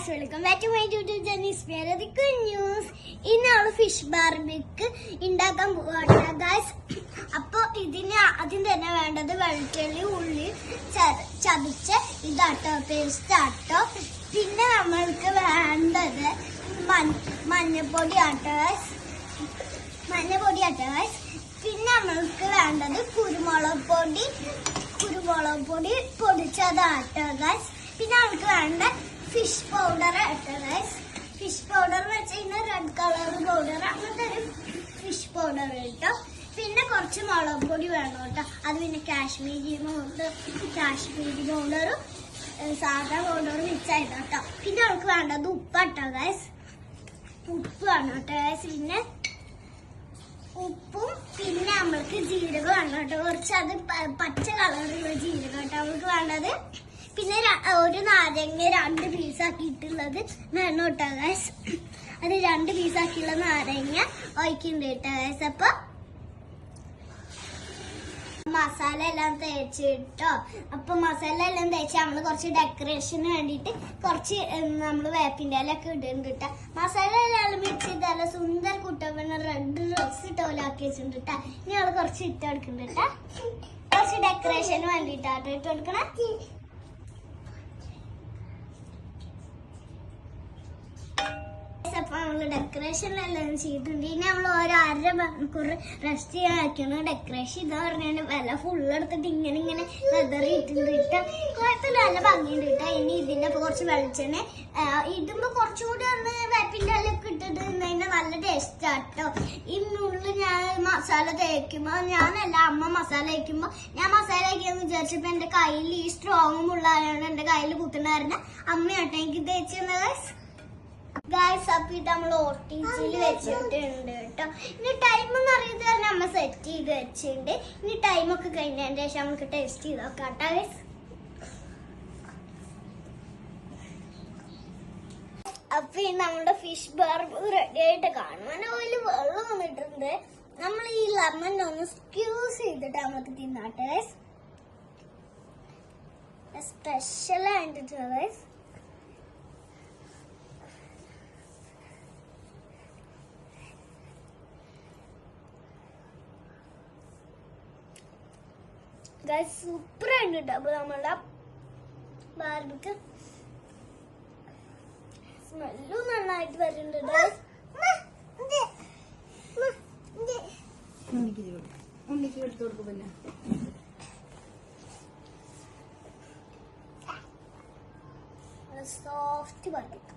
guys, welcome back to my YouTube channel. It's me, Good News. ഇന്നാണ് fish ബാർബിക്ക് ഉണ്ടാക്കാൻ പോവാണ് guys. അപ്പോൾ അതിന് തന്നെ വേണ്ടത് വെളുത്തുള്ളി, ഉള്ളി ചതച്ച് ഇതാട്ടോ, പേസ്റ്റ് ആട്ടോ. പിന്നെ നമ്മൾക്ക് വേണ്ടത് മഞ്ഞപ്പൊടി ആട്ടോ ഗൈസ്, പിന്നെ നമ്മൾക്ക് വേണ്ടത് കുരുമുളക് പൊടി പൊടിച്ചതാട്ടോ ഗൈസ്. പിന്നെ നമുക്ക് വേണ്ട ഫിഷ് പൗഡർ ആട്ടോ ഗൈസ്. ഫിഷ് പൗഡർ വെച്ച് കഴിഞ്ഞാൽ റെഡ് കളർ പൗഡർ, അങ്ങനത്തെ ഒരു ഫിഷ് പൗഡർ കേട്ടോ. പിന്നെ കുറച്ച് മുളക് പൊടി വേണം കേട്ടോ. അത് പിന്നെ കാശ്മീരി പൗഡറും സാധാ പൗഡറും മിക്സ് ആയിട്ട് കേട്ടോ. പിന്നെ നമുക്ക് വേണ്ടത് ഉപ്പാട്ടോ ഗൈസ്, ഉപ്പ് വേണം കേട്ടോ ഗൈസ്. പിന്നെ ഉപ്പും പിന്നെ നമ്മൾക്ക് ജീരകം വേണം കേട്ടോ, കുറച്ച് അത് പച്ച കളറുള്ള ജീരകം കേട്ടോ നമുക്ക് വേണ്ടത്. പിന്നെ ഒരു നാരങ്ങ 2 പീസാക്കിയിട്ടുള്ളത് വേണം കേട്ടോ ഗൈസ്. അത് 2 പീസാക്കിയുള്ള നാരങ്ങ ഒഴിക്കുന്നുണ്ട് കേട്ടോ ഗൈസ്. അപ്പൊ മസാല എല്ലാം തേച്ചിട്ടോ. അപ്പൊ മസാല എല്ലാം തേച്ച് നമ്മള് കുറച്ച് ഡെക്കറേഷന് വേണ്ടിട്ട് കുറച്ച് നമ്മള് വേപ്പിന്റെ ഇലൊക്കെ ഇടുന്നുണ്ട് കേട്ടോ. മസാല എല്ലാം മിക്സ് ചെയ്ത് നല്ല സുന്ദര കുട്ടപ്പനെ റെഡ് ഡ്രസ് ഇട്ടോലാക്കി വെച്ചിട്ടുണ്ട് കേട്ടോ. ഇനി നമ്മള് കുറച്ച് ഇട്ട് കൊടുക്കുന്നുണ്ട് കേട്ടോ, കുറച്ച് ഡെക്കറേഷന് വേണ്ടിട്ടാട്ടോ ഇട്ട് കൊടുക്കണേ. അപ്പൊ നമ്മള് ഡെക്കറേഷനെല്ലാം ചെയ്തിട്ടുണ്ട്. ഇനി നമ്മൾ ഒരു 1/2 മണിക്കൂർ റെസ്റ്റ് ചെയ്യാൻ വെക്കണം. ഡെക്കറേഷൻ ഇതാ പറഞ്ഞാൽ വില ഫുള്ള് എടുത്തിട്ട് ഇങ്ങനെ വെതറിയിട്ടുണ്ട് കേട്ടോ. കുഴപ്പമില്ല, നല്ല ഭംഗിയുണ്ട് കേട്ടോ. ഇനി ഇതിന്റെ കുറച്ച് വെളിച്ചെണ്ണ ഇടുമ്പോ കുറച്ചുകൂടി ഒന്ന് വേപ്പിന്റെ ഇലൊക്കെ ഇട്ടിട്ട് ഇതിന്റെ നല്ല ടേസ്റ്റ് ആട്ടോ. ഈ ഉള്ളിൽ ഞാൻ മസാല തേക്കുമ്പോ, ഞാനല്ല അമ്മ മസാല തേക്കുമ്പോ, ഞാൻ മസാല തേക്കാന്ന് വിചാരിച്ചപ്പോ എന്റെ കയ്യിൽ ഈ സ്ട്രോങ് ഉള്ളതായോണ്ട് എന്റെ കയ്യിൽ കുത്തുണ്ടായിരുന്ന അമ്മയാട്ടോ എനിക്ക് തേച്ചിരുന്നത് ഗൈസ്. അപ്പൊ ഇത് നമ്മൾ OTGയിൽ വെച്ചിട്ടുണ്ട് കേട്ടോ. ഇനി ടൈം ഒന്നും അറിയാതെ തന്നെ അമ്മ സെറ്റ് ചെയ്ത് വെച്ചിട്ടുണ്ട്. ഇനി ടൈമൊക്കെ കഴിഞ്ഞതിന് ശേഷം നമുക്ക് ടേസ്റ്റ് ചെയ്ത് നോക്കാം കേട്ടോ ഗൈസ്. അപ്പൊ ഈ നമ്മുടെ ഫിഷ് ബാർബ് റെഡി ആയിട്ട് കാണുവാൻ അതിൽ വെള്ളം വന്നിട്ടുണ്ട്. നമ്മൾ ഈ ലെമൺ ഒന്ന് സ്ക്യൂസ് ചെയ്തിട്ട് നമുക്ക് തിന്നാട്ടെ ഗൈസ്. സ്പെഷ്യൽ ആയിട്ട് ഗൈസ്. ഗൈസ് സൂപ്പർ ആയിട്ട്. അപ്പൊ നമ്മളുടെ ബാർബിക്ക് സ്മെല്ലും നന്നായിട്ട് വരുന്നുണ്ട് ഗൈസ്. സോഫ്റ്റ് ബാർബിക്ക്.